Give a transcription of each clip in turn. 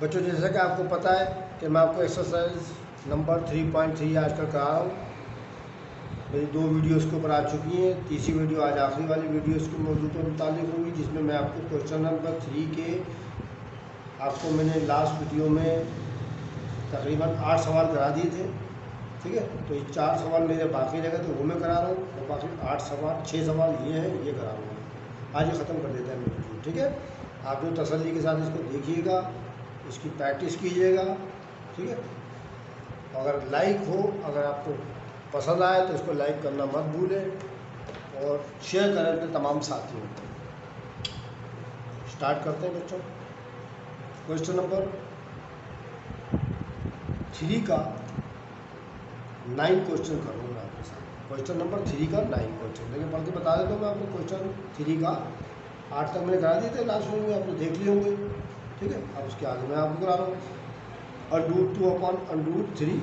बच्चों जैसा कि आपको पता है कि मैं आपको एक्सरसाइज नंबर 3.3 आजकल करा रहा हूँ। मेरी 2 वीडियो इसके ऊपर आ चुकी हैं। तीसरी वीडियो आज आखिरी वाली वीडियो इसके मौजूद के मुताबिक होगी, जिसमें मैं आपको क्वेश्चन नंबर 3 के आपको मैंने लास्ट वीडियो में तकरीबन 8 सवाल करा दिए थे। ठीक है, तो ये 4 सवाल मेरे बाकी रह गए तो वो मैं करा रहा हूँ, और बाकी 6 सवाल ये हैं, ये करा रहा हूँ। आज ये ख़त्म कर देता है मेरी वीडियो। ठीक है, आप जो तसल्ली के साथ इसको देखिएगा, इसकी प्रैक्टिस कीजिएगा। ठीक है, अगर लाइक हो, अगर आपको पसंद आए तो इसको लाइक करना मत भूलें और शेयर करें अपने तमाम साथियों को। स्टार्ट करते हैं बच्चों। क्वेश्चन नंबर 3 का 9 क्वेश्चन करूँगा आपके साथ। क्वेश्चन नंबर 3 का 9 क्वेश्चन देखिए, पढ़ के बता देता हूँ मैं आपको। क्वेश्चन 3 का 8 तक मैंने करा दिए थे लास्ट वीडियो में, आपने देख लिए होंगे। ठीक है, अब उसके आगे मैं आपको करा रहा हूँ। √2/√3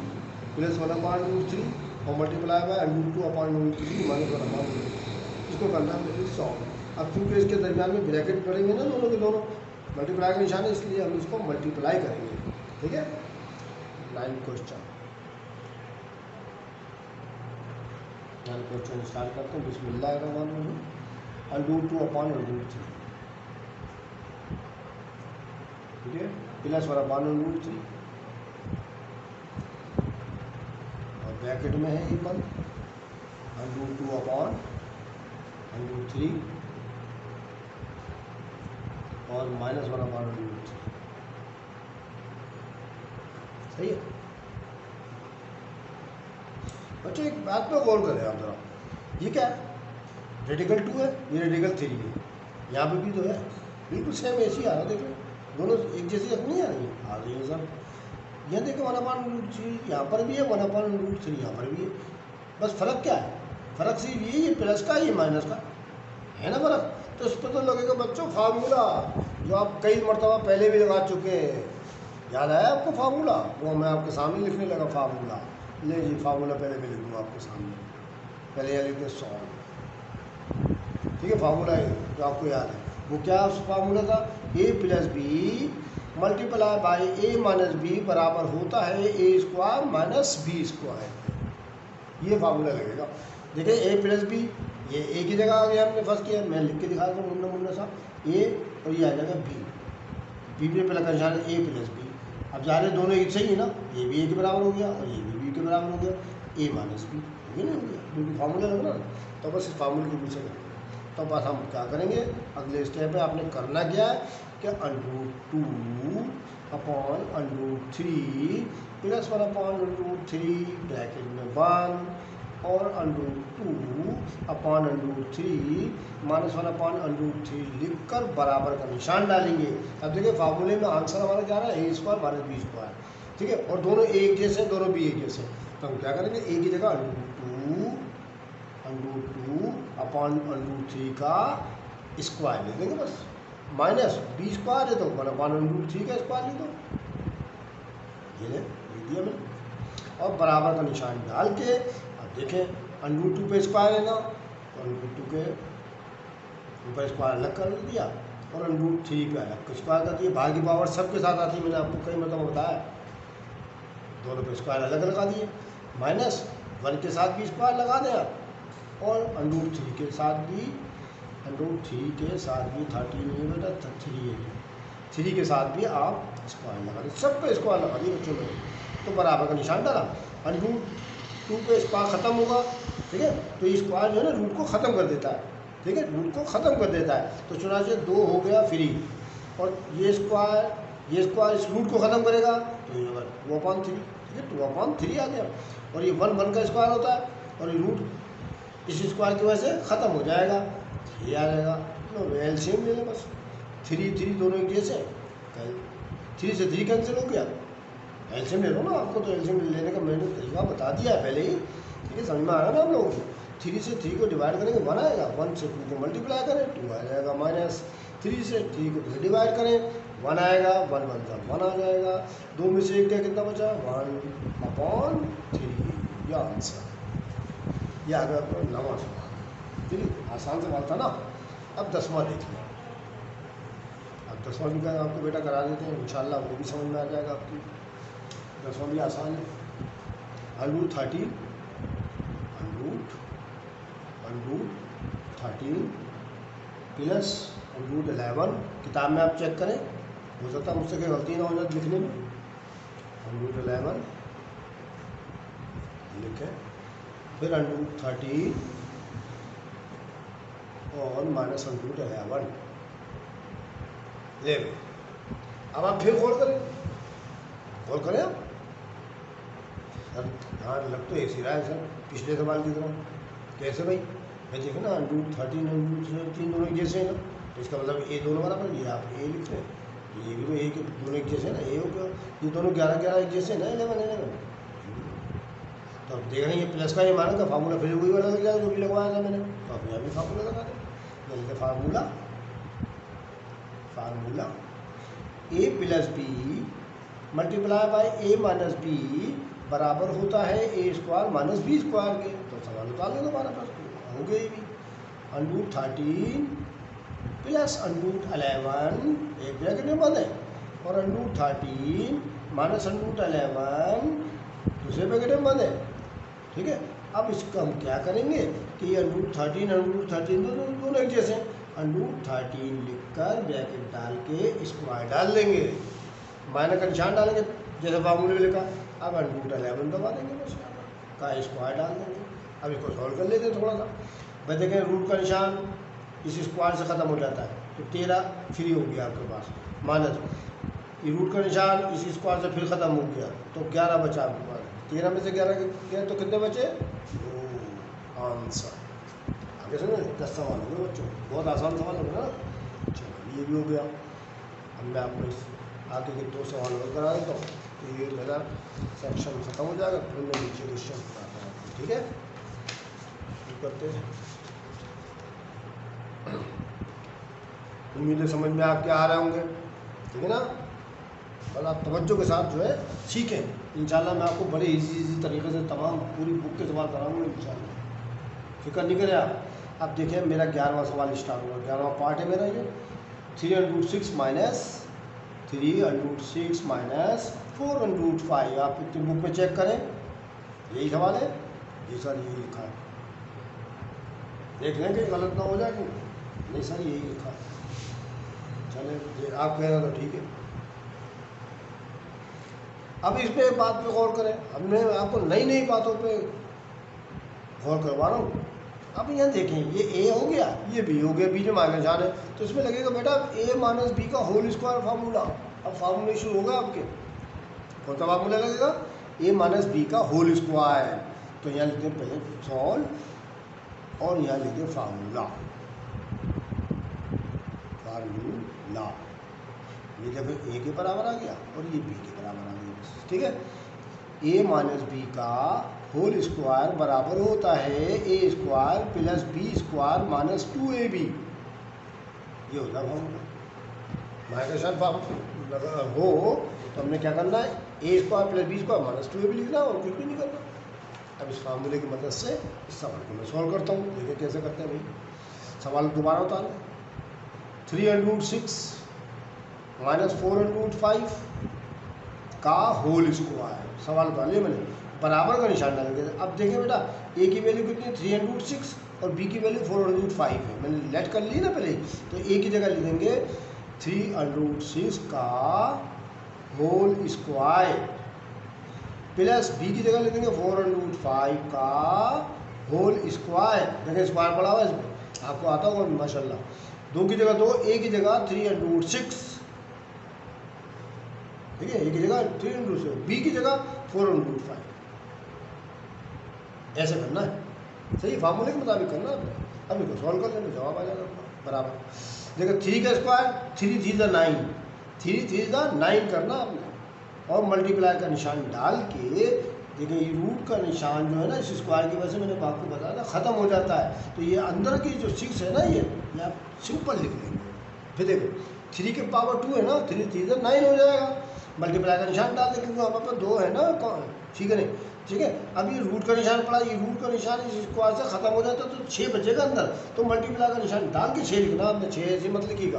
प्लस 1/√3 और मल्टीप्लाई बाय √2/√3 माइनस 1/√3। इसको करना है सॉल्व। अब क्योंकि इसके दरमियान में ब्रैकेट पड़ेंगे ना दोनों के दोनों, मल्टीप्लाई का निशान है, इसलिए हम इसको मल्टीप्लाई करेंगे। ठीक है, 9 क्वेश्चन स्टार्ट करते हैं। बिस्मिल्लाहिर्रहमानिर्रहीम। √2/√3 ठीक है, प्लस 1/√3 और ब्रैकेट में है इक्वल √2/√3 और माइनस 1/√3। सही है बच्चों, एक बात पर गौर करें आप जरा। ये क्या है? रेडिकल 2 है, ये रेडिकल 3 है। यहाँ पे भी तो है, बिल्कुल सेम ऐसी आ रहा है। देखो दोनों एक जैसी नहीं आ रही है, आ रही है सर। यह देखो 1/√3 यहाँ पर भी है, 1/√3 यहाँ पर भी है। बस फ़र्क क्या है? फ़र्क सिर्फ ये प्लस का, ये माइनस का है ना फ़र्क। तो इस पर तो लगेगा बच्चों फार्मूला, जो आप कई मरतबा पहले भी लगा चुके हैं। याद आया आपको फार्मूला? वो मैं आपके सामने लिखने लगा फार्मूला। ले जी, फार्मूला पहले मैं लिख दूँगा आपके सामने। पहले यह लिखते सॉल्व। ठीक है, फार्मूला है जो आपको याद है। वो क्या फार्मूला था? a + b multiply by a - b बराबर होता है a² माइनस b²। ये फार्मूला लगेगा। देखिए a + b, ये a की जगह आ गया, हमने फर्स्ट किया, मैं लिख के दिखा दूँ मुन्ना मुन्ना सा। a और ये आ जाएगा b पे पहला का निशान है a + b। अब जा रहे दोनों एक सही है ना, ये भी a के बराबर हो गया और ये भी b के बराबर हो गया, a - b ये नहीं हो गया, बिल्कुल फार्मूला लगना। तो बस इस फार्मूले के पीछे तो बस हम क्या करेंगे, अगले स्टेप में आपने करना क्या है कि √2/√3 प्लस 1/√3 ब्रैकेट में 1 और √2/√3 माइनस 1/√3 लिखकर बराबर का निशान डालेंगे। अब देखिए फार्मूले में आंसर हमारा क्या रहा है, a² माइनस b²। ठीक है, और दोनों एक जैसे, दोनों भी एक जैसे। तो हम क्या करेंगे, a की जगह √2/√3 का स्क्वायर लिख देंगे बस, माइनस b² है तो 1/√3 का स्क्वायर लिख दो। ये लिख दिया मैंने, और बराबर का निशान डाल के अब देखें √2 पे स्क्वायर है ना, तो √2 के ऊपर स्क्वायर अलग कर दिया और √3 पे अलग स्क्वायर कर दिया। भाग की पावर सबके साथ आती है, मैंने आपको कई मतलब बताया। दोनों पे स्क्वायर अलग लगा दिए, माइनस 1 के साथ भी स्क्वायर लगा दें आप, और √3 के साथ भी 13 नहीं है बेटा, 3 है, 3 के साथ भी आप स्क्वायर लगा दें। सब पे स्क्वायर लगा दिए बच्चों ने, तो बराबर का निशान डाला। √2 पे स्क्वायर ख़त्म होगा। ठीक है, तो ये स्क्वायर जो है ना रूट को ख़त्म कर देता है। ठीक है, रूट को ख़त्म कर देता है, तो चुनाचे 2 हो गया फ्री, और ये स्क्वायर इस रूट को ख़त्म करेगा तो ये 2/3। ठीक है, 2/3 आ गया, और ये 1 का स्क्वायर होता है, और ये रूट इस स्क्वायर की वजह से ख़त्म हो जाएगा, ये आ जाएगा। तो एलसीएम ले लें बस, 3 दोनों एक जैसे, 3 से 3 कैंसिल हो गया, एलसीएम ले लो ना। आपको तो एलसीएम लेने का मैंने तरीका बता दिया है पहले ही। ठीक है, समझ में आ रहा है ना आप लोगों को। 3 से 3 को डिवाइड करेंगे 1 आएगा, 1 से 2 को मल्टीप्लाई करें 2 आ जाएगा, माइनस 3 से 3 को डिवाइड करें 1 आएगा, 1 1 का 1 आ जाएगा, 2 में से 1 क्या कितना बचा, 1/3। यह आंसर, यह आ गया आपका 9वां सवाल। ठीक है, आसान सवाल था ना। अब 10वां देखिए, अब 10वां भी का आपको बेटा करा देते हैं, इंशाल्लाह वो भी समझ में आ जाएगा आपकी। 10वां भी आसान है। Under root 13 under root 13 plus under root 11। किताब में आप चेक करें, हो सकता है मुझसे कोई गलती ना हो जाए लिखने में। अंडरूट 11 लिखें, फिर अंडरूट 13 और माइनस अंडरूट 11 ले। अब आप फिर गौर करें आप। सर हाँ लग तो ऐसी रहा है सर पिछले सवाल की तरह। कैसे भाई? मैं देखे ना अंडरूट 13 अंडरूट 13 दोनों एक जैसे हैं ना, तो इसका मतलब ए दोनों बराबर। ये आप ए लिख रहे हैं, ये भी तो ए के दोनों एक जैसे हैं ना, ए हो गया। ये दोनों 11 11 एक जैसे हैं ना, 11 11। तो अब देख रहे हैं ये प्लस का ये माना का फार्मूला फिर वही वाला लग जाएगा जो भी लगवाया था मैंने, तो अब यहाँ भी फार्मूला लगा दें। जैसे formula A plus B multiply by A minus B बराबर होता है A square minus B square के। तो सवाल उतार लो दोबारा पर हो गई भी। अंडरूट 13 प्लस अंडरूट 11 एक ब्रैकेट में बंद है, और अंडरूट 13 माइनस अंडरूट 11 दूसरे ब्रैकेट में बंद है। ठीक है, अब इसका हम क्या करेंगे कि अंडरूट 13 दोनों एक जैसे हैं। अंडरूट 13 लिखकर ब्रैकेट डाल के स्क्वायर डाल देंगे, माइनस का निशान डालेंगे जैसे फार्मूले में लिखा। अब अंडरूट 11 दबा देंगे, बस का स्क्वायर डाल देंगे। अब इसको सॉल्व कर लेते हैं थोड़ा सा। भाई देखें रूट का निशान इस स्क्वायर से ख़त्म हो जाता है, तो 13 फ्री हो गया आपके पास, माइनस ये रूट का निशान इस स्क्वायर से फिर ख़त्म हो गया, तो 11 बचा आपके पास। 13 में से 11 गया तो कितने बचे? आंसर। आगे सुनो 10 सवाल हो गए बच्चों, बहुत आसान सवाल हो गया ना। चलो ये भी हो गया। अब मैं आपको इस आगे के 2 सवाल और करा देता हूँ, तो ये मेरा सेक्शन ख़त्म हो जाएगा। फिर मैं नीचे क्वेश्चन कराता हूँ। ठीक है, शुरू करते हैं। उम्मीद है समझ में आपके आ रहे होंगे, ठीक है ना। और आप तवज्जो के साथ जो है सीखें। इंशाल्लाह मैं आपको बड़े इजी तरीके से तमाम पूरी बुक के सवाल कराऊंगा इंशाल्लाह, फिक्र नहीं करें आप। अब देखिए मेरा 11वां सवाल स्टार्ट होगा, 11वां पार्ट है मेरा ये। 3√6 माइनस 3√6 माइनस 4√5। आप अपनी बुक में चेक करें, यही सवाल है जी सर, यही लिखा है। देख लें कि गलत ना हो जाए कि नहीं सर यही लिखा है। चले आप कह रहे हो तो ठीक है। अब इस पे बात पे गौर करें, हमने आपको नई नई बातों पे गौर करवा रहा हूँ। अब यहाँ देखें ये ए हो गया, ये बी हो गया, बी जो माइनस निशान है, तो इसमें लगेगा बेटा ए माइनस बी का होल स्क्वायर फार्मूला। अब फार्मूला शुरू होगा आपके, कौन सा फार्मूला लगेगा? ए माइनस बी का होल स्क्वायर। तो यहाँ लिखते हैं पहले सॉल्व और यहाँ लिखते फार्मूला। ये जब ए के बराबर आ गया और ये बी के बराबर आ गया, ठीक है। ए माइनस बी का होल स्क्वायर बराबर होता है A square plus B square minus 2ab। ये होता है फॉर्मूला। माइनस फार्मूला हो तो हमने क्या करना है, A square plus B square minus 2ab लिखना और कुछ भी नहीं करना। अब इस फार्मूले की मदद से इस सवाल को मैं सॉल्व करता हूँ। देखिए कैसे करते हैं भाई। सवाल दोबारा उतार 3√6 माइनस 4√5 का होल स्क्वायर। सवाल उतार लिया मैंने, बराबर का निशान डालेंगे। अब देखें बेटा ए की वैल्यू कितनी है 3√6 और बी की वैल्यू 4√5 है। मैंने लेट कर ली ना पहले, तो ए की जगह लिख देंगे 3√6 का होल स्क्वायर प्लस बी की जगह लिख देंगे 4√5 का होल स्क्वायर। देखिए स्क्वायर पड़ा हुआ है इसमें, आपको आता होगा माशाल्लाह। 2 की जगह 2, ए की जगह 3√6, ठीक है। ए की जगह 3√6, बी की जगह 4√5। ऐसे करना है, सही फार्मूले के मुताबिक करना है। अब इसको सॉल्व कर लेंगे, जवाब आ जाएगा बराबर। देखो 3 का स्क्वायर 3 3 9, 3 3 9 करना आपने, और मल्टीप्लाई का निशान डाल के देखिए ये रूट का निशान जो है ना इस स्क्वायर की वजह से मैंने आपको बताया था ख़त्म हो जाता है। तो ये अंदर की जो 6 है ना ये आप सिंपल लिख लेंगे। फिर देखो 3 के पावर 2 है ना, 3 3 9 हो जाएगा। मल्टीप्लाई का निशान डाल देंगे, हमारे पास 2 है ना, ठीक है नहीं, ठीक है। अब ये रूट का निशान पड़ा, ये रूट का निशान इस स्क्वायर से ख़त्म हो जाता है तो 6 बचेगा अंदर। तो मल्टीप्लाई का निशान डाल के 6 लिखना आपने, 6 ऐसे मत लिखिएगा,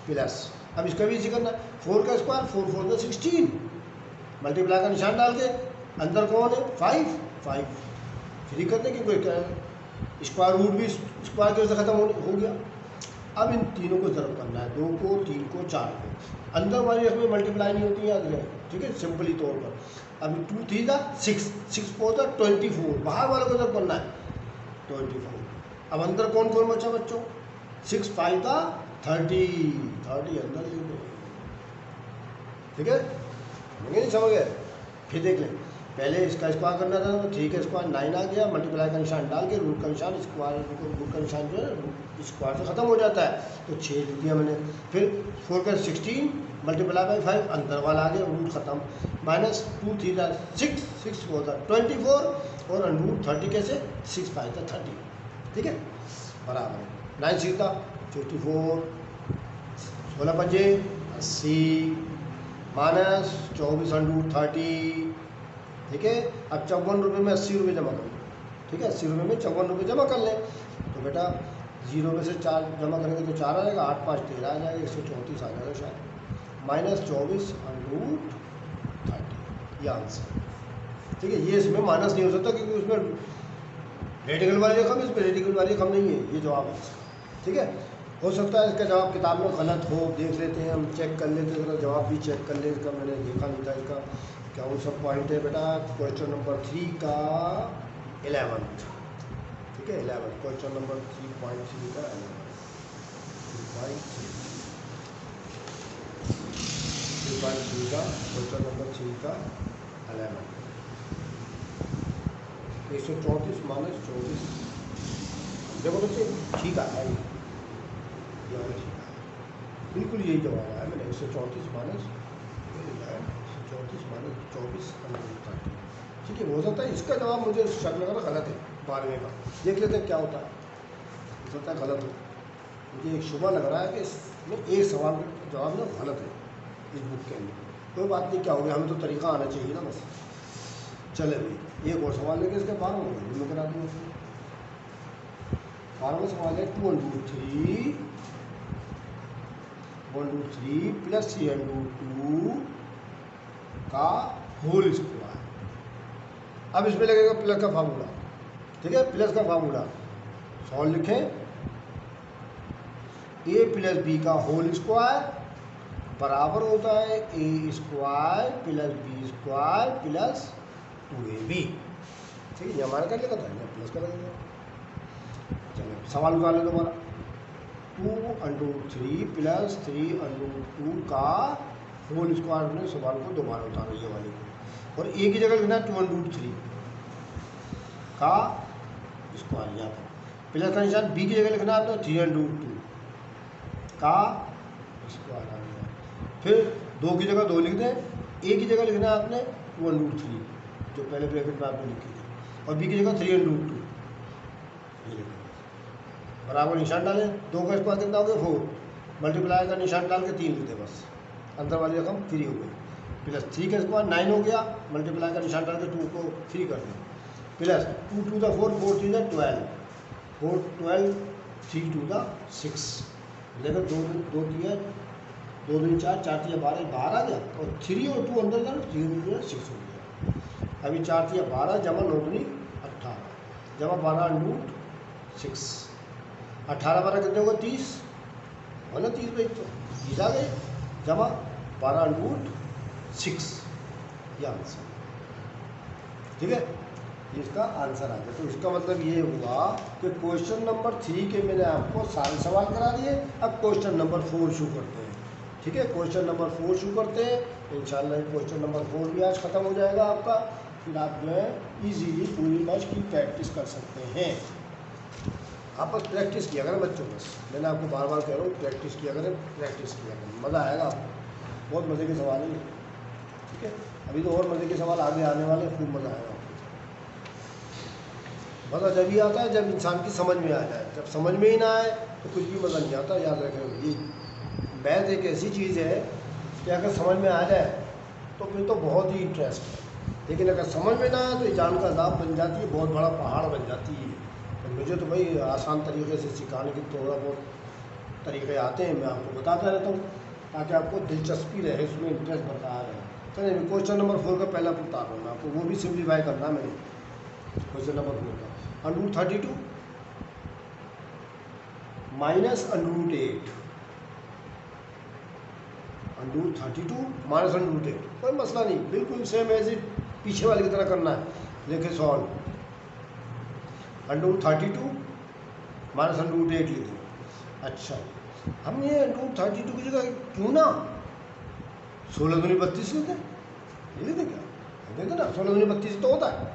प्लस अब इसका भी इसी करना है, 4 का स्क्वायर 4 4 का 16, मल्टीप्लाई का निशान डाल के अंदर कौन है 5 5 फ्री करने की कोई क्या है, स्क्वायर रूट भी स्क्वायर की वजह से खत्म हो गया। अब इन तीनों को ज़रूर करना है, 2 को 3 को 4 को, अंदर वाली रकमें मल्टीप्लाई नहीं होती याद रहे, ठीक है सिंपली तौर पर। अभी 2 3 था 6 6 4 था 24, बाहर वाले को जब करना है 24। अब अंदर कौन कौन बचा बच्चों, 6 5 था 30 30 अंदर लिख दो, ठीक है नहीं समझ गए। फिर देख लें, पहले इसका स्क्वायर करना था तो 3 का स्क्वायर 9 आ गया, मल्टीप्लाई का निशान डाल के रूट का निशान स्क्वायर, रूट का निशान जो है स्क्वायर से ख़त्म हो जाता है, तो 6 लिख दिया मैंने। फिर 4 का 16 मल्टीप्लाई बाई 5 अंदर वाला आ गया, रूट ख़त्म, माइनस 2 3 था 6 6 4 था 24 और अंडरूट 30 कैसे 6 5 था 30, ठीक है बराबर 9 6 था 54 16 5 80 माइनस 24 अंडरूट 30, ठीक है। अब 54 रुपये में 80 रुपये जमा कर लो, ठीक है 80 रुपये में 54 रुपये जमा कर लें, तो बेटा 0 में से 4 जमा करेंगे तो 4 आ जाएगा, 8 5 13 आ जाएगा, 134 आ जाएगा शायद, माइनस 24 अंडरूट 30 ये आंसर, ठीक है। ये इसमें माइनस नहीं हो सकता क्योंकि उसमें रेडिकल वाली रकम, इसमें रेडिकल वाली रकम नहीं है, ये जवाब है इसका, ठीक है। हो सकता है इसका जवाब किताब में गलत हो, देख लेते हैं हम, चेक कर लेते हैं, जवाब भी चेक कर ले इसका, मैंने देखा नहीं था इसका क्या वो सब पॉइंट है बेटा। क्वेश्चन नंबर 3 का 11th, ठीक है 11 क्वेश्चन नंबर 3.3 का 3.3 का क्वेश्चन नंबर 3 का 11 134 माइनस 24, देखो बच्चे ठीक आ है, बिल्कुल यही जवाब आया मैंने, 134 माइनस 24 ठीक है। हो सकता है इसका जवाब मुझे शक लगा गलत है 12वें का, देख लेते हैं क्या होता है, हो सकता है गलत हो, मुझे एक शुबा लग रहा है कि इसमें एक सवाल का जवाब ना गलत है इस बुक के अंदर, कोई बात नहीं, क्या हो गया, हमें तो तरीका आना चाहिए ना बस। चले भाई एक और सवाल लेके इसके 12वें में करा दूँगा। 12वां सवाल है 2 √ 3 प्लस 3 √ 2 का होल स्क्वायर। अब इसमें लगेगा प्लस का फार्मूला, ठीक है प्लस का फार्मूला सॉल्व लिखें, a प्लस बी का होल स्क्वायर बराबर होता है a square plus B square plus 2ab, ठीक है ये हमारा क्या लिखा था, प्लस का लगेगा। चलो सवाल निकाल लें दोबारा, 2 √ 3 प्लस 3 √ 2 का होल स्क्वायर में सवाल को दोबारा उतारो ये वाले को, और ए की जगह लिखना 2 √ 3 का स्क्वायर, यहाँ पर प्लस का निशान, बी की जगह लिखना आपने 3 √ 2 का स्क्वायर आ गया, फिर 2 की जगह 2 लिख दें, ए की जगह लिखना है आपने 2 √ 3 जो पहले ब्रैकेट में आपने लिखी थी, और बी की जगह 3 √ 2 ये लिखें, बराबर निशान डालें, 2 का स्क्वायर कितना हो गया 4, मल्टीप्लाई का निशान डाल के 3 लिख दें बस, अंदर वाली रकम 3 हो गई, प्लस 3 का स्क्वायर 9 हो गया, मल्टीप्लाई का निशान डाल के 2 को 3 कर दें, प्लस 2 2 4 4 3 12 4 12 3 2 6, देखो 2 दिया 2 2 4 4 3 12 12 आ गया, और 3 और 2 अंदर जाओ 3 2 6 हो गया। अभी 4 3 12 जमा 9 2 18 जमा 12 √ 6, 18 12 कितने होगा 30 है ना, 30 भाई तो 30 आ गए, जमा 12 √ 6 ये आंसर, ठीक है इसका आंसर आ गया। तो इसका मतलब ये हुआ कि क्वेश्चन नंबर 3 के मैंने आपको सारे सवाल करा दिए, अब क्वेश्चन नंबर 4 शुरू करते हैं, ठीक है क्वेश्चन नंबर 4 शुरू करते हैं, इंशाल्लाह क्वेश्चन नंबर 4 भी आज ख़त्म हो जाएगा आपका, फिर आप जो है इजीली पूरी मैच की प्रैक्टिस कर सकते हैं। आप बस प्रैक्टिस किया करें बच्चों, बस मैंने आपको बार बार कह रहा हूँ प्रैक्टिस किया करें, प्रैक्टिस किया करें, मज़ा आएगा आपको, बहुत मज़े के सवाल हैं, ठीक है अभी तो और मज़े के सवाल आगे आने वाले, खूब मज़ा आएगा। मज़ा जब ही आता है जब इंसान की समझ में आ जाए, जब समझ में ही ना आए तो कुछ भी मज़ा नहीं आता। याद रखें ये मैथ एक ऐसी चीज़ है कि अगर समझ में आ जाए तो फिर तो बहुत ही इंटरेस्ट है, लेकिन अगर समझ में ना आए तो जान का अज़ाब बन जाती है, बहुत बड़ा पहाड़ बन जाती है। तो मुझे तो भाई आसान तरीके से सिखाने के थोड़ा बहुत तरीके आते हैं, मैं आपको बताता रहता हूँ, ताकि आपको दिलचस्पी रहे, उसमें इंटरेस्ट बरकरार रहे। चलिए क्वेश्चन नंबर 4 का पहला उतार रहा हूँ मैं आपको, वो भी सिंप्लीफाई करना है मैंने। क्वेश्चन नंबर 4 का √32 माइनस √8, √32 माइनस √8, कोई मसला नहीं, बिल्कुल सेम एज इट पीछे वाले की तरह करना है। देखिए सॉल्व, √32 माइनस √8 लिख दो। अच्छा, हम ये √32 की जगह क्यों ना 16 दूनी 32 लेते हैं, ये लेते क्या, देखते ना 16 दूनी 32 तो होता है,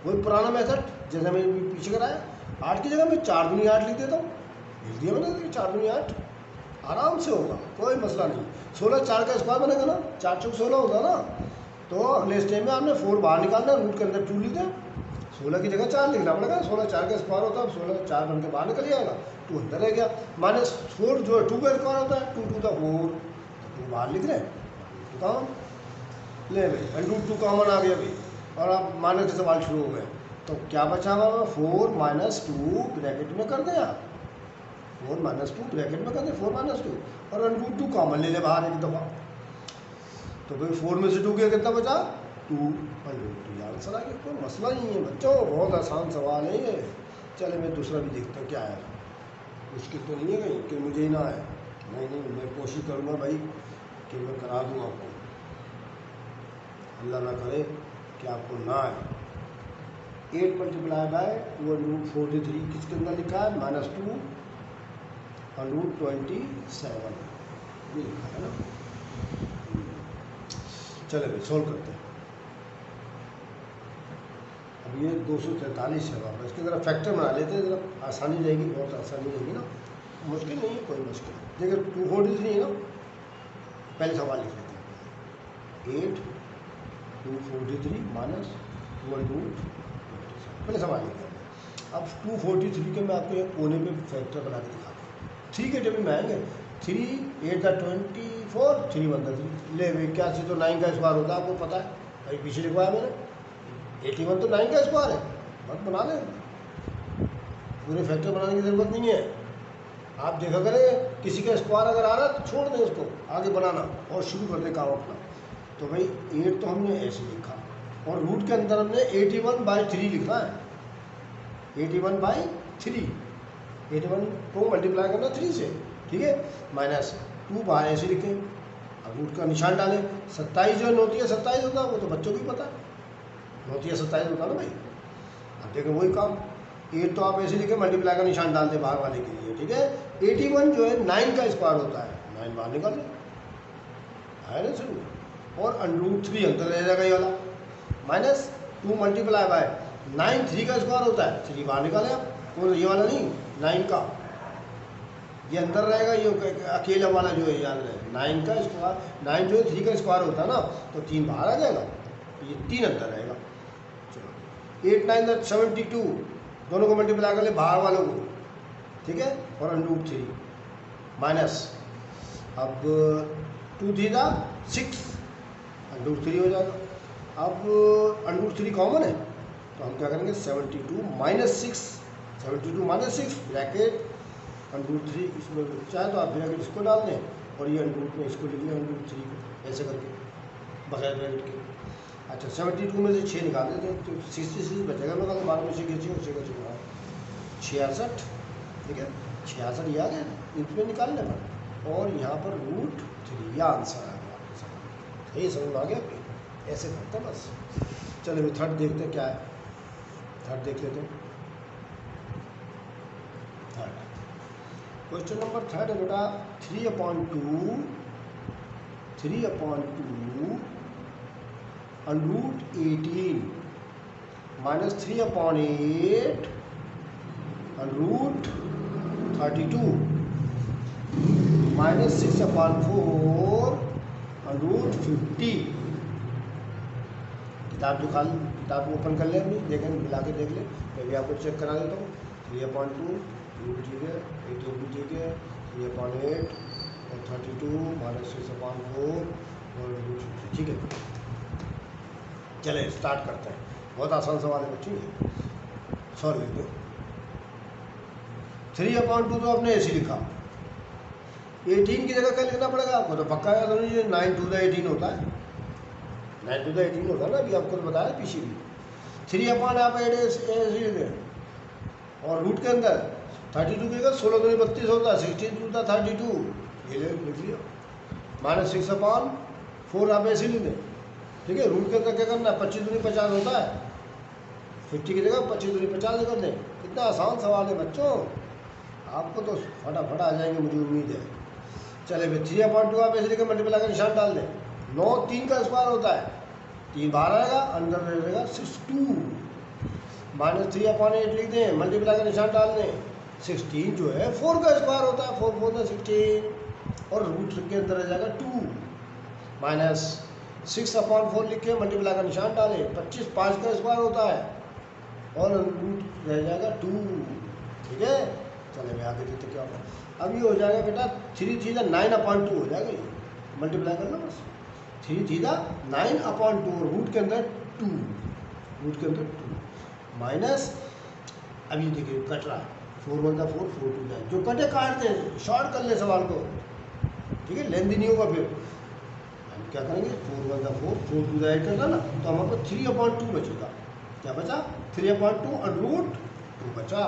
वही पुराना मेथड जैसे मैंने पीछे कराया। 8 की जगह मैं 4 दूनी 8 लिख देता हूँ, लिख दिया मैंने 4 दूनी 8, आराम से होगा, कोई मसला नहीं। 16 4 का स्क्वायर बनेगा ना, 4 चौक 16 होगा ना, तो अगले स्टेप में आपने 4 बाहर निकालना, रूट के अंदर 2 लिख दें, 16 की जगह 4 लिखना पड़ेगा। 16 4 का स्क्वायर होता है, 16 4 बन के बाहर निकल जाएगा, 2 अंदर रह गया। -4 जो है 2 का स्क्वायर होता है, 2 2 का 4, 2 बाहर लिख रहे हैं, कॉमन ले भाई, √2 कॉमन आ गया भाई, और अब माइनस के सवाल शुरू हो गए। तो क्या बचा हमारा 4 - 2 ब्रैकेट में कर दें आप, 4 - 2 ब्रैकेट में कर दें, 4 - 2, और √2 कॉमन ले ले बाहर एक दफ़ा, तो भाई 4 में से 2 गया, कितना बचा 2 √2, आंसर आ गया। कोई मसला नहीं है बच्चों, बहुत आसान सवाल है ये। चले मैं दूसरा भी देखता हूँ क्या है, मुश्किल तो नहीं है कहीं कि मुझे ही ना आए, नहीं, मैं कोशिश करूँगा भाई कि मैं करा दूँ आपको, अल्लाह ना करे कि आपको ना आए। 8 × 2√43 किसके अंदर लिखा है, -2 √27, ये लिखा है ना। चले भाई सोल्व करते हैं। अब ये 243 है, वापस इसकी तरह फैक्टर बना लेते हैं, जरा आसानी रहेगी, बहुत आसानी रहेगी ना, मुश्किल नहीं है कोई मुश्किल। देखिए 243 है ना, पहले सवाल लिख लेते हैं, 8 243 माइनस 1√27, पहले सवाल लिख लेते हैं। अब 243 के मैं आपको एक कोने पे फैक्टर बना के दिखाता हूँ। 3 के टेबल में आएंगे, 3 8 × 24, 3 1 3, ले भाई क्या चीज़, तो 9 का स्क्वायर होता है, आपको पता है भाई, पीछे लिखवाया मैंने, 81 तो 9 का स्क्वायर है, बस बना लें, पूरे फैक्टर बनाने की ज़रूरत नहीं है। आप देखा करें किसी का स्क्वायर अगर आ रहा है तो छोड़ दें उसको, आगे बनाना और शुरू कर दें काम अपना। तो भाई 8 तो हमने ऐसे लिखा, और रूट के अंदर हमने 81/3 लिखा है, 81/3, 81 को मल्टीप्लाई करना 3 से, ठीक है, -2 बाहर ऐसे लिखें, अब रूट का निशान डालें। 27 जो नोटिया 27 होता है, वो तो बच्चों को ही पता है, नोटिया 27 होता है ना भाई। अब देखें वही काम, 8 तो आप ऐसे लिखें, मल्टीप्लाई का निशान डाल दें बाहर वाले के लिए, ठीक है। 81 जो है 9 का स्क्वायर होता है, 9 बाहर निकाल दें, है ना शुरू, और √3 अंदर रह जाएगा ये वाला, -2 × 9 3 का स्क्वायर होता है, 3 बाहर निकालें आप, और ये वाला नहीं 9 का, ये अंदर रहेगा, ये अकेला वाला जो है याद रहे, 9 का स्क्वायर, 9 जो है 3 का स्क्वायर होता है ना, तो 3 बाहर आ जाएगा, ये 3 अंदर रहेगा। चलो 8 9 72, दोनों को मल्टीप्लाई कर ले बाहर वालों को, ठीक है, और √3 माइनस, अब 2 3 6, √3 हो जाएगा। अब √3 कॉमन है, तो हम क्या करेंगे 72 - 6, 72 - 6 ब्रैकेट √3, इसमें चाहे तो आप ब्रैकेट इसको डाल दें, और ये √ में इसको लिख लें √3 को, ऐसे करके बगैर ब्रैकेट के। अच्छा 72 में से 6 निकाल देते हैं, तो 66 बचेगा, मैं कहता 12 में से 66 66, ठीक है, 66 ये आ गया इसमें निकालने पर, और यहाँ पर √3, यह आंसर आ गया आपके समझ, यही समझ में आ गया, ऐसे करते हैं बस। चलिए थर्ड देखते हैं क्या है, थर्ड देख लेते हैं। थर्ड क्वेश्चन नंबर थर्ड है बेटा, 3/2 √18 -3/8 √32 -6/4 √50। किताब ओपन कर ले अपनी, देखें मिला के देख ले, मैं भी आपको चेक करा देता हूँ। 3/2 रूट ठीक है, 18 भी ठीक है, 3/8 और 32 -6/4 और √50, ठीक है। चले स्टार्ट करते हैं, बहुत आसान सवाल है बच्चों, सॉल्व लिख दो। 3/2 तो आपने ऐसे लिखा, 18 की जगह क्या लिखना पड़ेगा आपको, तो पक्का याद होनी चाहिए 9 टू द 18 होता है, 9 टू द 18 होता है ना, अभी आपको तो बताया पीछे भी। 3 अपॉन आप ऐसे और रूट के अंदर 32 की जगह 16 दूनी 32 होता है, 16 टू द 32, ये लिख लिया। -6 अपॉन 4 आप ऐसे लिख दें, ठीक है। रूट के अंदर क्या करना है, 25 दूनी 50 होता है, 50 की जगह 25 दूनी 50 लिख दें। कितना आसान सवाल है बच्चों, आपको तो फटाफट आ जाएंगे मुझे उम्मीद है। चले भाई 3 अपॉन 2 आप ऐसे लिखे, मल्टीप्लाई का निशान डाल दें। 9 3 का स्क्वायर होता है, 3 बाहर आएगा, अंदर रहेगा 62। -3 अपॉन 8 लिख दें, मल्टीप्लाई का निशान डाल दें। 16 जो है 4 का स्क्वायर होता है, 4 4 16, और रूट के अंदर रह जाएगा 2। -6 अपॉन 4 लिख के मल्टीप्लाई का निशान डालें, 25 5 का स्क्वायर होता है, और रूट रह जाएगा 2, ठीक है। चले मैं आगे देखते क्या होगा। अब ये हो जाएगा बेटा 3 थीटा 9 अपॉन 2 हो जाएगा, ये मल्टीप्लाई करना बस। 3 थीटा 9 अपॉन 2, रूट के अंदर 2, रूट के अंदर 2 माइनस, अब ये देखिए कट रहा है, 4 1 का 4 4 2 जाए, जो कटे काट दें, शॉर्ट कर ले सवाल को, ठीक है, लेंदी नहीं होगा। फिर हम क्या करेंगे, 4 1 का 4 4 2 ऐड करना ना, तो हमारे पास 3 अपॉन 2 बचेगा। क्या बचा, 3 अपॉन 2 और रूट 2 बचा,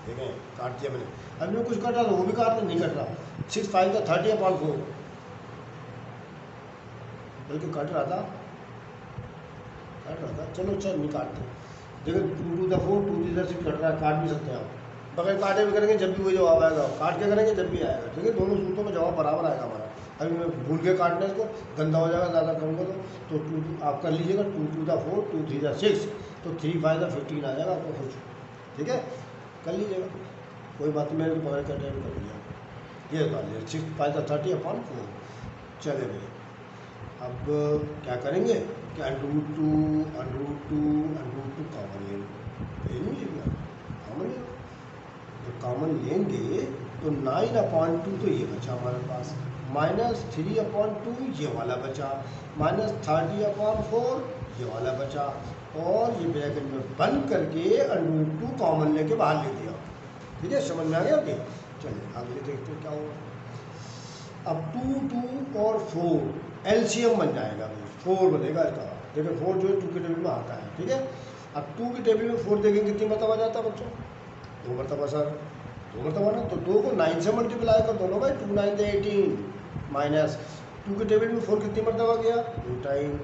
देखें काट दिया मैंने। अब मैं कुछ कट रहा था वो भी काट नहीं कट रहा। 6 5 का 30 अपॉन 4, बल्कि कट रहा था, चलो चल नहीं काटते। देखो 2 2 का 4 2 इधर से कट रहा है, काट भी सकते हैं आप, बगैर काटे भी करेंगे जब भी वही जवाब आएगा, काट के करेंगे जब भी आएगा, ठीक है। दोनों सूत्रों में जवाब बराबर आएगा हमारा। अभी मैं भूल के काटने को गंदा हो जाएगा, ज़्यादा करूँगा तो 2 आप कर लीजिएगा, 2 2 का 4 2 3 का 6, तो 3 5 का 15 आ जाएगा आपको खुश, ठीक है, कर लीजिएगा, कोई बात नहीं। मैंने तो बगैर कटे भी कर लिया, ये कर लिया। 6 5 का 30 अपॉन 4। चले भाई अब क्या करेंगे कि √2 कॉमन ले लीजिएगा, कॉमन ले, जब कॉमन लेंगे तो 9 अपॉन 2 तो ये बचा हमारे पास, -3 अपॉन 2 ये वाला बचा, -30 अपॉन 4 ये वाला बचा, और ये ब्रैकेट में बंद करके √2 कॉमन लेके बाहर ले दिया, ठीक है। समझ में आ गया कि चलिए आगे देखते हैं क्या होगा। अब 2 2 और 4 एलसीएम बन जाएगा, 4 बनेगा इसका। देखिए 4 जो है 2 के टेबल में आता है, ठीक है। अब 2 के टेबल में 4 देखेंगे कितनी मरतबा जाता है बच्चों, 2 मरतबा सर, 2 मरतबा ना, तो 2 को 9 से मल्टीप्लाई कर दोनों भाई, 2 9 18, माइनस 2 के टेबल में 4 कितनी मरतबा गया, 2 टाइम,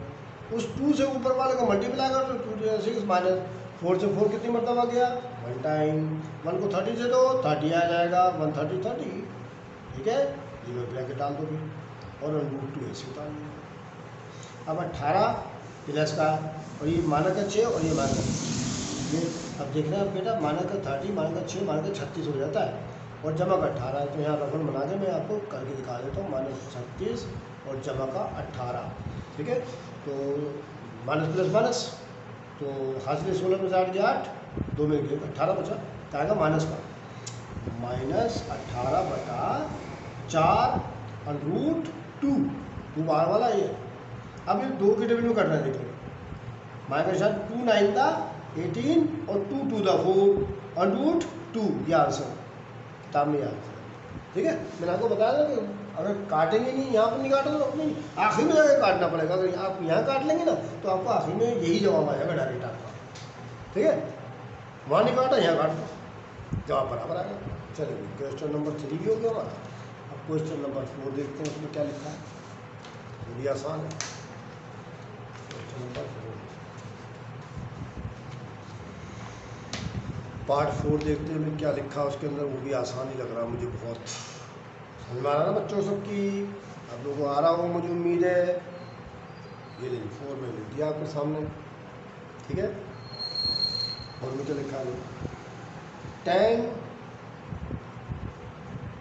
उस 2 से ऊपर वाले को मल्टीप्लाई कर दो, 2 6 माइनस 4 से 4 कितनी मरतबा गया, 1 टाइम, 1 को 30 से दो 30 आ जाएगा, 130 30, ठीक है। ये लो ब्रैकेट डाल दो फिर, और √2 ऐसे उतार लिया। अब 18 प्लस का, और ये मानक का 6 और ये मानक का 6, ये अब देखना है बेटा, मानक का 30 मानक का 6 मानक का 36 हो जाता है, और जमा का 18 है। तो यहाँ रकम बना के मैं आपको करके दिखा देता हूँ, -36 और जमा का 18, ठीक है। तो माइनस प्लस माइनस, तो हासिल 16 में से 8 गया 8, 2 में गया 18 बचा, क्या आएगा माइनस का, -18/4 √2 बाहर वाला ये। अब ये 2 के टेबल में करना है, देखिए -2 9 था 18 और 2 2 था 4 √2, ये आंसर किताब में आंसर, ठीक है। मैंने आपको बताया था कि अगर काटेंगे नहीं, यहाँ पर नहीं काटो तो अपनी आखिर में जाकर काटना पड़ेगा। अगर आप यहाँ काट लेंगे ना तो आपको आखिर में यही जवाब आएगा डायरेक्ट आपका, ठीक है। वहाँ नहीं काटा, यहाँ काट दो, जवाब बराबर आएगा। चलिए क्वेश्चन नंबर 3 भी हो गया हमारा। अब क्वेश्चन नंबर 4 देखते हैं, उसमें क्या लिखा है, थोड़ी आसान है। क्वेश्चन नंबर 4 पार्ट 4 देखते हैं क्या लिखा है उसके अंदर, वो भी आसान ही लग रहा है मुझे, बहुत समझ में आ रहा है ना बच्चों सबकी, आप लोगों को आ रहा हो मुझे उम्मीद है। ये ले 4 में लिख दिया आपके सामने, ठीक है। और में क्या लिखा है, tan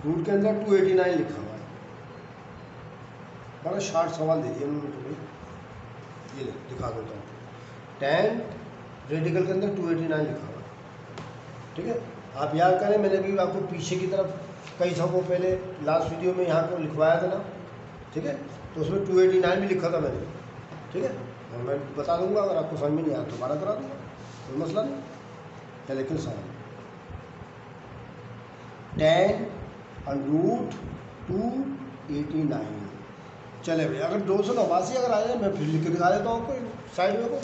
रूट के अंदर 289 लिखा हुआ है, बड़ा शार्ट सवाल दे दिया उन्होंने, तो भाई ये ले दिखा देता हूँ, tan रेडिकल के अंदर 289 लिखा हुआ है, ठीक है। आप याद करें, मैंने भी आपको पीछे की तरफ कई सबको पहले लास्ट वीडियो में यहाँ को लिखवाया था ना, ठीक है, तो उसमें 289 भी लिखा था मैंने, ठीक है। और मैं बता दूंगा, अगर आपको समझ में नहीं आया तो दोबारा करा दूंगा, कोई मसला नहीं है। लेकिन सवाल tan √2 289। चले भाई, अगर 289 अगर आ जाए, मैं फिर लिख के दिखा देता हूँ आपको साइड में को।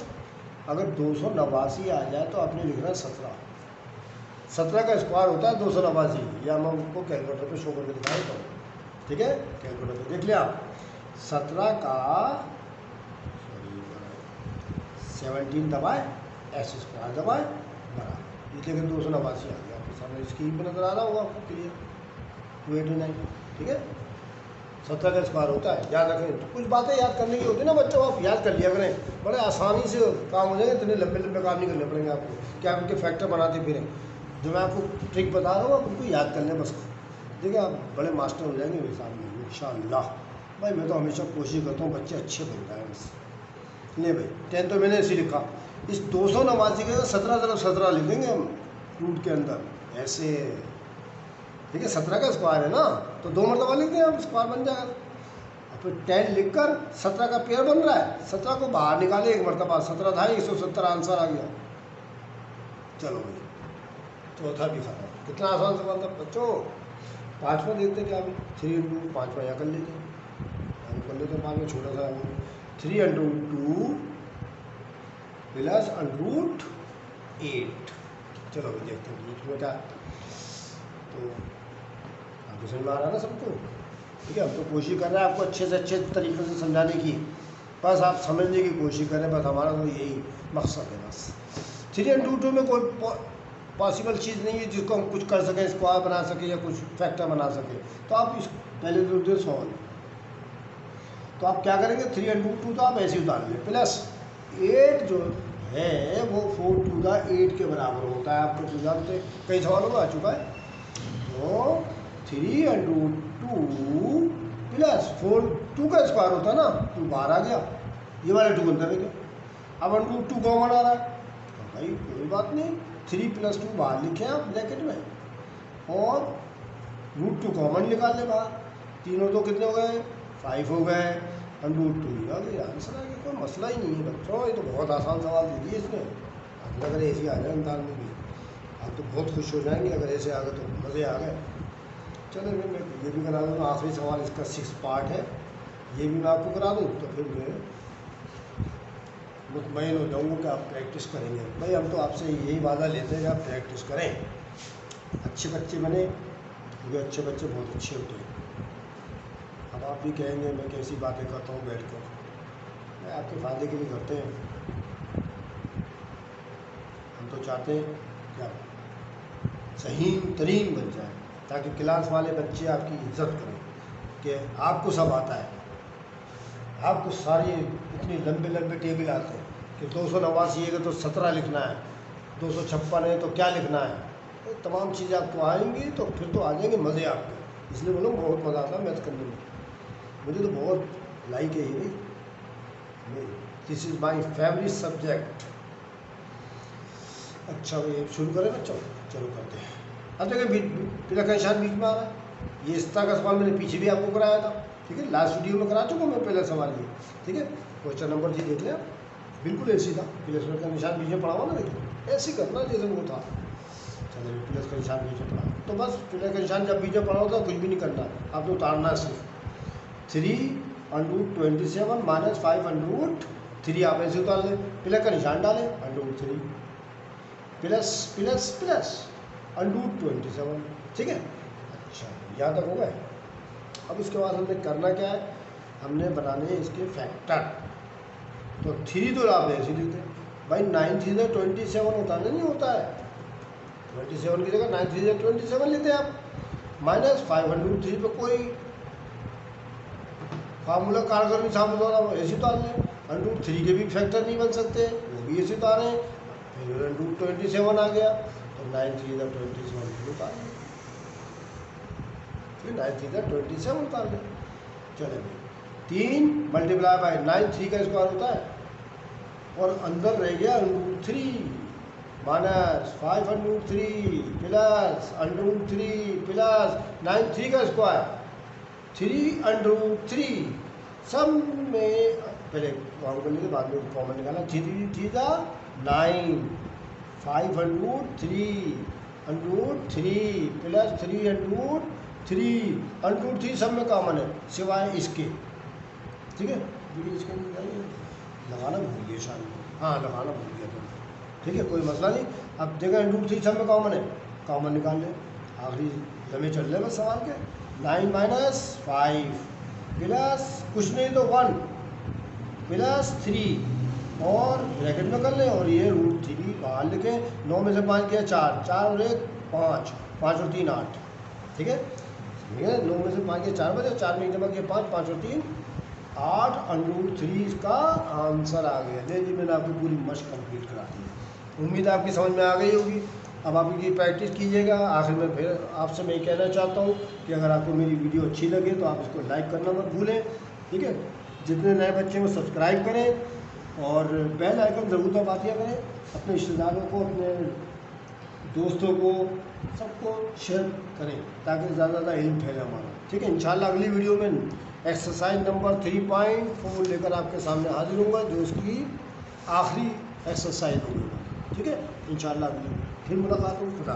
अगर 289 आ जाए तो आपने लिखना है 17। 17 का स्क्वायर होता है 289। या मैं आपको कैलकुलेटर पे शो करके दिखा देता हूँ, ठीक है। कैलकुलेटर पे देख लिया आप, 17 का 17 दबाए, एस स्क्वायर दबाए, बड़ा ये देखिए 289 आ गया आपके सामने, स्क्रीन पर नजर आ रहा होगा आपको क्लियर, 289, ठीक है। 17 का स्क्वायर होता है, याद रखें। तो कुछ बातें याद करने की होती है ना बच्चों, आप याद कर लिया करें, बड़े आसानी से काम हो जाएंगे। इतने लंबे लंबे काम नहीं करने पड़ेंगे आपको कि आप उनके फैक्टर बनाते फिरें। जो मैं आपको ट्रिक बता रहा हूँ आप उनको याद कर लें बस, देखिए आप बड़े मास्टर हो जाएंगे हिसाब में इंशाअल्लाह। भाई मैं तो हमेशा कोशिश करता हूँ बच्चे अच्छे बन जाए बस। ले भाई 10 तो मैंने ऐसे लिखा, इस 289 के 17 तरफ 17 लिखेंगे हम रूट के अंदर ऐसे, ठीक है। 17 का स्क्वायर है ना, तो 2 मरतबा लिख दें आप, स्क्वायर बन जाएगा। और फिर 10 लिखकर 17 का पेयर बन रहा है, 17 को बाहर निकाले एक मरतबा, 17 था 170 आंसर आ गया। चलो भाई चौथा भी खत्म। कितना आसान सवाल था बच्चों। पाँचवा देखते क्या भाई, 3 इंटू 5 यहाँ कर लेते हैं, कर लेते हैं 5 में छोटा सा 3 under root 2 plus under root 8। चलो भाई देखते हैं इसमें क्या, तो आपको समझ में आ रहा है ना सबको, ठीक है। हम तो कोशिश कर रहे हैं आपको अच्छे से अच्छे तरीके से समझाने की, बस आप समझने की कोशिश करें, बस हमारा तो यही मकसद है बस। 3 इंटू 2 में कोई पॉसिबल चीज़ नहीं है जिसको हम कुछ कर सकें, स्क्वायर बना सकें या कुछ फैक्टर बना सकें। तो आप इस पहले तो सॉल्व, तो आप क्या करेंगे, 3 इंटू 2 तो आप ऐसे ही उतार लें, प्लस 8 जो है वो 4 टू द 8 के बराबर होता है। आपको सुझाव से कई सवालों में आ चुका है। तो 3 इंटू 2 प्लस 4 2 का स्क्वायर होता है ना, 2 बाहर आ गया, ये वाले 2 अंदर है क्या। अब अंडर रूट 2 कॉमन आ रहा है, तो भाई कोई बात नहीं, 3 प्लस 2 बाहर लिखे आप ब्रैकेट में, और रूट 2 कॉमन निकाल ले बाहर। तीनों तो कितने हो गए, 5 हो गए, अंडर रूट 2 आ गया, आंसर आ गया। कोई मसला ही नहीं है बच्चों, ये तो बहुत आसान सवाल दे दिए इसने। अब अगर ऐसे आ जाए इम्तिहान में भी आप तो बहुत खुश हो जाएंगे, अगर ऐसे आ गए तो मज़े आ गए। चलो मैं ये भी करा दूँ, आखिरी सवाल इसका 6 पार्ट है, ये भी मैं आपको करा दूँ, तो फिर मैं मुतमईन हो जाऊँगा कि आप प्रैक्टिस करेंगे। भाई हम तो आपसे यही वादा लेते हैं कि आप प्रैक्टिस करें, अच्छे बच्चे बने, क्योंकि अच्छे बच्चे बहुत अच्छे होते हैं। अब आप भी कहेंगे मैं कैसी बातें करता हूँ बैठ कर, मैं आपके फ़ायदे के लिए करते हैं। हम तो चाहते हैं कि आप सही तरीन बन जाए, ताकि क्लास वाले बच्चे आपकी इज्जत करें कि आपको सब आता है। आपको सारी इतनी लंबे लंबे टेबल आते हैं कि 289 है तो 17 लिखना है, 256 है तो क्या लिखना है, तो तमाम चीज़ें आपको आएंगी, तो फिर तो आ जाएंगे मज़े आपके। इसलिए बोलो बहुत मज़ा आता है मैथ करने में, मुझे तो बहुत लाइक है ये, this is my favourite subject. अच्छा भाई शुरू करें बच्चों, चलो करते हैं। अब देखिए पिलक का निशान बीच में आ रहा है, ये इस तरह का सवाल मैंने पीछे भी आपको कराया था, ठीक है, लास्ट वीडियो में करा चुका मैं पहला सवाल ये, ठीक है। क्वेश्चन नंबर जी देख लिया, बिल्कुल ऐसी था, प्लस का निशान बीच में पड़ा हुआ ना, देखिए ऐसे करना जैसे वो था। चलिए प्लस का निशान बीच में पड़ा, तो बस प्लस का निशान जब बीच में पड़ा होता है कुछ भी नहीं करना, आपको उतारना है सिर्फ 3 under root 27 minus 5 under root 3, आप ऐसे उतार लें, प्लस का निशान डालें, under root 3 plus plus plus under root 27, ठीक है। अच्छा यहाँ तक हो गए। अब इसके बाद हमने करना क्या है, हमने बनाने हैं इसके फैक्टर। तो 3 तो आप ऐसे लिखते हैं भाई, 9 3 27 होता नहीं होता है, 27 की जगह 9 3 27 लेते हैं आप, माइनस 503 पे कोई फार्मूला कारगर नहीं साबित हो रहा, ऐसे उतार लें। अंडर रूट 3 के भी फैक्टर नहीं बन सकते, वो भी ऐसे उतारे, फिर अंडर रूट 27 आ गया, तो 9 3 27 उतार लें, फिर 9 3 27 उतार लें। चले 3 मल्टीप्लाई बाय 9 3 का स्क्वायर होता है, और अंदर रह गया under root 3 minus 5 under root 3 plus under root 3 plus 9 3 का स्क्वायर 3 अंडर रूट 3, सब में पहले काम कर लीजिए, बाद में कॉमन निकाला, 3 3 9 5 under root 3 under root 3 plus 3 under root 3 सब में कॉमन है सिवाय इसके। ठीक है, देखिए इसके लगाना भूल गया शायद, हाँ लगाना भूल गया था। ठीक है, कोई मसला नहीं। अब देखें √3 सब में कॉमन है, कॉमन निकाल लें। आखिरी लम्हे चल रहे बस सवाल के। 9 - 5 प्लस कुछ नहीं तो 1 प्लस 3 और ब्रैकेट में कर लें, और ये √3 बाहर लिखें। 9 में से 5 किया 4, 4 और 1 5, 5 और 3 8। ठीक है, 9 में से 5 किया 4 बजे, 4 में 1 जमा किया 5, 5 और 3 8 √3 का आंसर आ गया। ले जी, मैंने आपकी पूरी मश्क कंप्लीट करा दी। उम्मीद है आपकी समझ में आ गई होगी। अब आप इनकी प्रैक्टिस कीजिएगा। आखिर में फिर आपसे मैं ये कहना चाहता हूँ कि अगर आपको मेरी वीडियो अच्छी लगे तो आप इसको लाइक करना मत भूलें। ठीक है, जितने नए बच्चे हैं वो सब्सक्राइब करें और बेल आइकन ज़रूर दबातिया करें। अपने रिश्तेदारों को, अपने दोस्तों को, सबको शेयर करें ताकि ज़्यादा ज़्यादा इल्म फैले हमारा। ठीक है, इंशाल्लाह अगली वीडियो में एक्सरसाइज नंबर 3.4 लेकर आपके सामने हाजिर होऊंगा, जो इसकी आखिरी एक्सरसाइज होगी। ठीक है, इंशाल्लाह फिर मुलाकात हो। खुदा।